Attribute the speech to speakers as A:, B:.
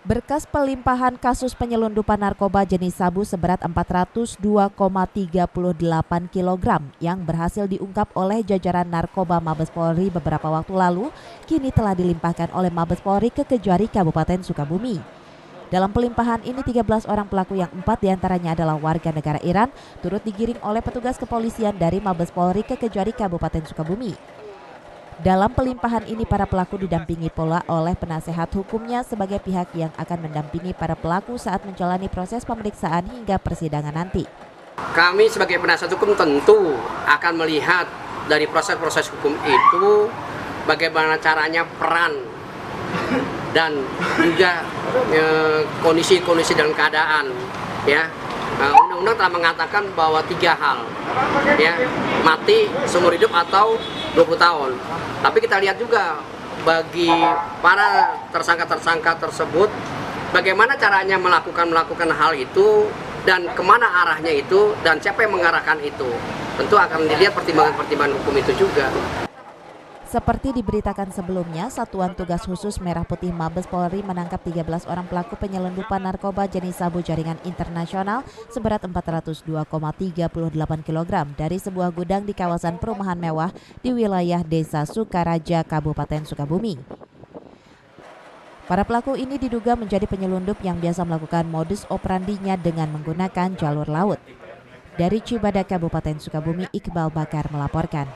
A: Berkas pelimpahan kasus penyelundupan narkoba jenis sabu seberat 402,38 kg yang berhasil diungkap oleh jajaran narkoba Mabes Polri beberapa waktu lalu, kini telah dilimpahkan oleh Mabes Polri ke Kejari Kabupaten Sukabumi. Dalam pelimpahan ini 13 orang pelaku yang 4 diantaranya adalah warga negara Iran turut digiring oleh petugas kepolisian dari Mabes Polri ke Kejari Kabupaten Sukabumi. Dalam pelimpahan ini para pelaku didampingi pula oleh penasehat hukumnya sebagai pihak yang akan mendampingi para pelaku saat menjalani proses pemeriksaan hingga persidangan nanti.
B: Kami sebagai penasihat hukum tentu akan melihat dari proses-proses hukum itu bagaimana caranya peran dan juga kondisi dan keadaan, ya. Undang-undang telah mengatakan bahwa 3 hal, ya, mati, seumur hidup atau 20 tahun. Tapi kita lihat juga bagi para tersangka-tersangka tersebut, bagaimana caranya melakukan hal itu dan kemana arahnya itu dan siapa yang mengarahkan itu. Tentu akan dilihat pertimbangan-pertimbangan hukum itu juga.
A: Seperti diberitakan sebelumnya, Satuan Tugas Khusus Merah Putih Mabes Polri menangkap 13 orang pelaku penyelundupan narkoba jenis sabu jaringan internasional seberat 402,38 kg dari sebuah gudang di kawasan perumahan mewah di wilayah Desa Sukaraja, Kabupaten Sukabumi. Para pelaku ini diduga menjadi penyelundup yang biasa melakukan modus operandinya dengan menggunakan jalur laut. Dari Cibadak, Kabupaten Sukabumi, Iqbal Bakar melaporkan.